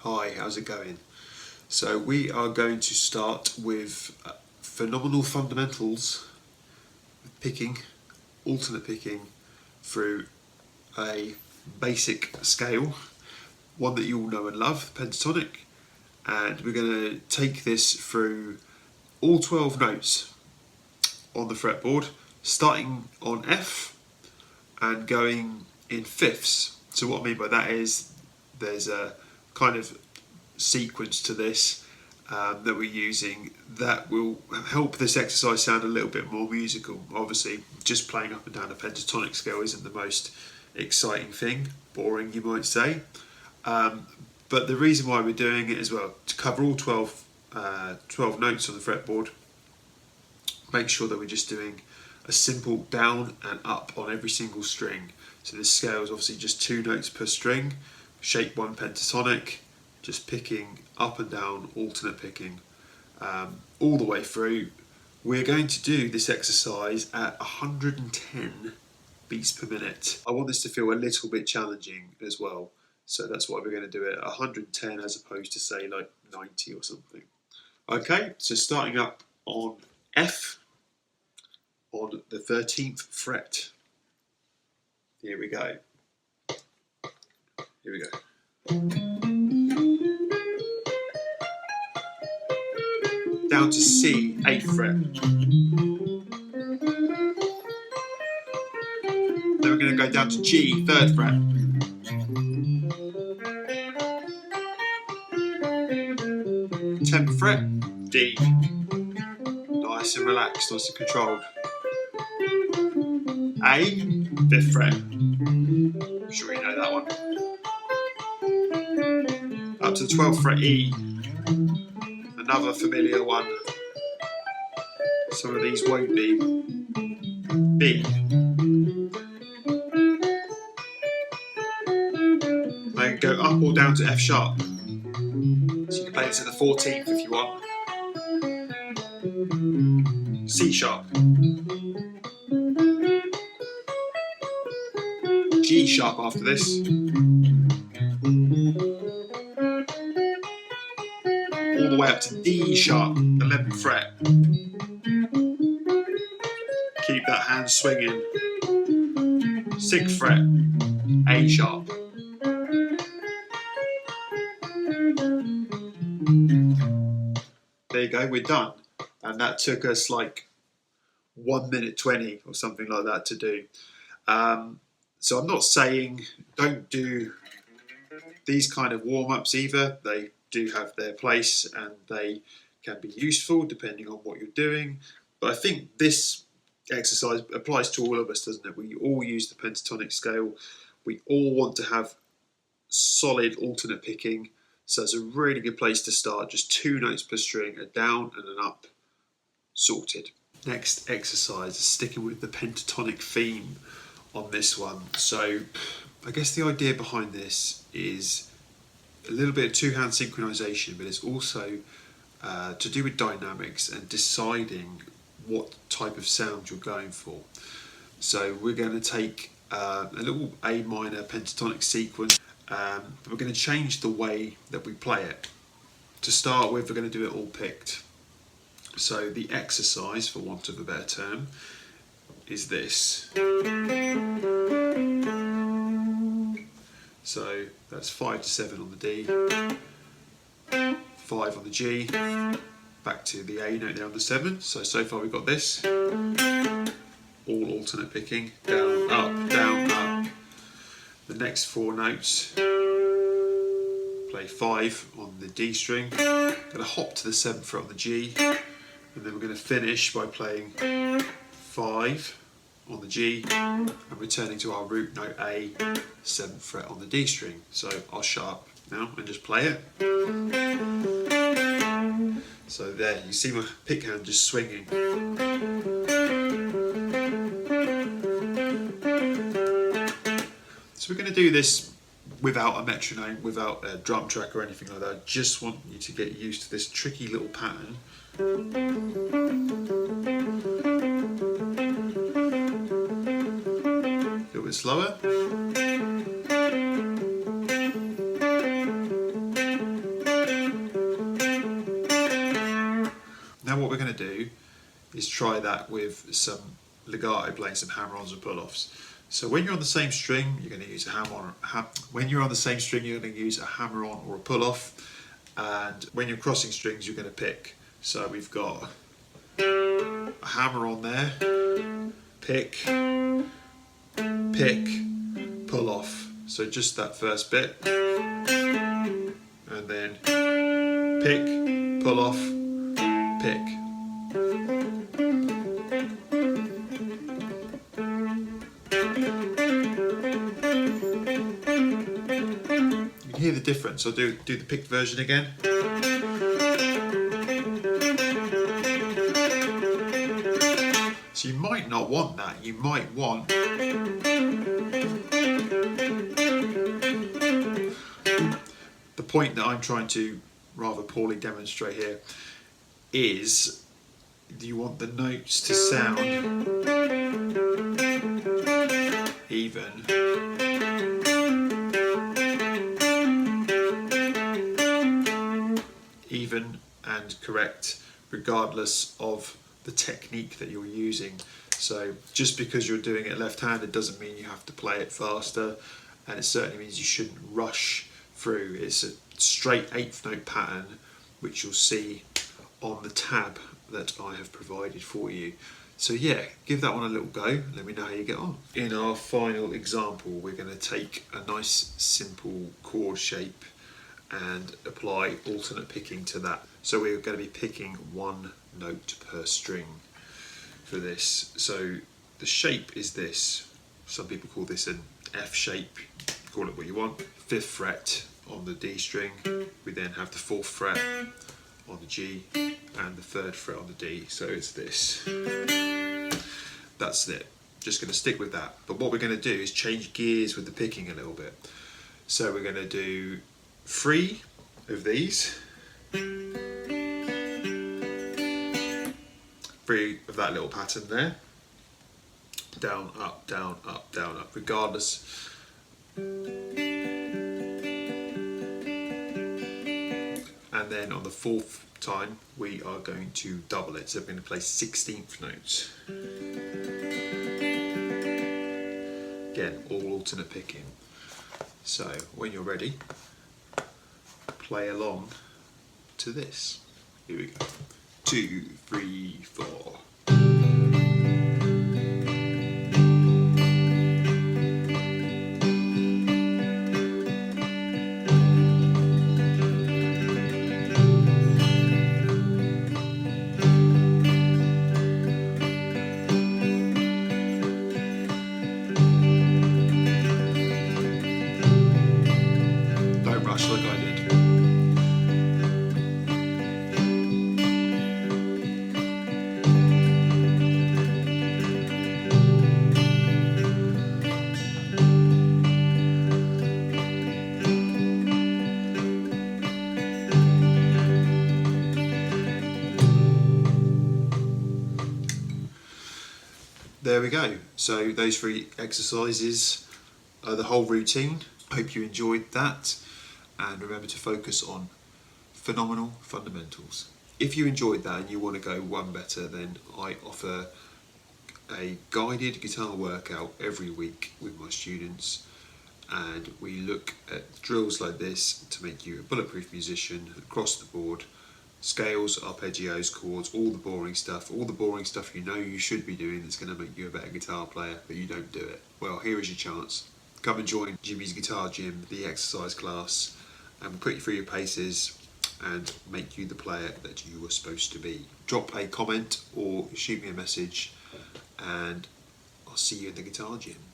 Hi, how's it going? So we are going to start with phenomenal fundamentals, picking, alternate picking through a basic scale, one that you all know and love, pentatonic, and we're going to take this through all 12 notes on the fretboard, starting on F and going in fifths. So what I mean by that is there's a kind of sequence to this that we're using that will help this exercise sound a little bit more musical. Obviously, just playing up and down a pentatonic scale isn't the most exciting thing, boring you might say, but the reason why we're doing it as well, to cover all 12 notes on the fretboard, make sure that we're just doing a simple down and up on every single string. So this scale is obviously just 2 notes per string, shape 1 pentatonic, just picking up and down, alternate picking, all the way through. We're going to do this exercise at 110 beats per minute. I want this to feel a little bit challenging as well, so that's why we're going to do it at 110 as opposed to say like 90 or something. Okay, so starting up on F on the 13th fret. Here we go. Here we go. Down to C, 8th fret. Then we're going to go down to G, 3rd fret. Tenth fret, D. Nice and relaxed, nice and controlled. A, 5th fret. I'm sure you know that one. Up to the 12th fret, E. Another familiar one. Some of these won't be. B. I can go up or down to F sharp. So you can play this at the 14th if you want. C sharp. G sharp after this. All the way up to D sharp, 11th fret. Keep that hand swinging. 6th fret, A sharp. There you go, we're done. And that took us like 1 minute 20 or something like that to do. So I'm not saying don't do these kind of warm-ups either. They do have their place and they can be useful depending on what you're doing. But I think this exercise applies to all of us, doesn't it? We all use the pentatonic scale. We all want to have solid alternate picking. So it's a really good place to start. Just 2 notes per string, a down and an up, sorted. Next exercise, sticking with the pentatonic theme on this one. So I guess the idea behind this is a little bit of 2-hand synchronization, but it's also to do with dynamics and deciding what type of sound you're going for. So we're going to take a little A minor pentatonic sequence, but we're going to change the way that we play it. To start with, we're going to do it all picked. So the exercise, for want of a better term, is this. So that's 5 to 7 on the D, 5 on the G, back to the A note there on the 7. So far we've got this. All alternate picking, down, up, down, up. The next 4 notes, play 5 on the D string, going to hop to the 7th fret on the G, and then we're going to finish by playing 5 on the G and returning to our root note A, 7th fret on the D string. So I'll shut up now and just play it. So there, you see my pick hand just swinging. So we're going to do this without a metronome, without a drum track or anything like that. I just want you to get used to this tricky little pattern. A little bit slower. is try that with some legato, playing some hammer-ons and pull-offs. So when you're on the same string, you're going to use a hammer-on. When you're on the same string, you're going to use a hammer-on or a pull-off. And when you're crossing strings, you're going to pick. So we've got a hammer-on there, pick, pick, pull-off. So just that first bit, and then pick, pull-off, pick. You can hear the difference. I'll do the picked version again. So you might not want that. You might want the point that I'm trying to rather poorly demonstrate here is you want the notes to sound even, and correct, regardless of the technique that you're using. So just because you're doing it left-handed doesn't mean you have to play it faster, and it certainly means you shouldn't rush through. It's a straight 8th note pattern, which you'll see on the tab that I have provided for you. So yeah, give that one a little go, let me know how you get on. In our final example, we're going to take a nice simple chord shape and apply alternate picking to that. So we're going to be picking one note per string for this. So the shape is this. Some people call this an F shape, call it what you want. 5th fret on the D string, we then have the 4th fret on the G and the 3rd fret on the D, so it's this. That's it, just going to stick with that. But what we're going to do is change gears with the picking a little bit. So we're going to do 3 of these, 3 of that little pattern there, down, up, down, up, down, up, regardless. And then on the 4th time, we are going to double it. So we're going to play 16th notes. Again, all alternate picking. So when you're ready, play along to this. Here we go. 2, 3, 4. Don't rush like I did. There we go. So those 3 exercises are the whole routine. Hope you enjoyed that, and remember to focus on phenomenal fundamentals. If you enjoyed that and you want to go one better, then I offer a guided guitar workout every week with my students, and we look at drills like this to make you a bulletproof musician across the board. Scales, arpeggios, chords, all the boring stuff you know you should be doing that's going to make you a better guitar player, but you don't do it. Well, here is your chance. Come and join Jimmy's Guitar Gym, the exercise class, and we'll put you through your paces and make you the player that you were supposed to be. Drop a comment or shoot me a message, and I'll see you in the Guitar Gym.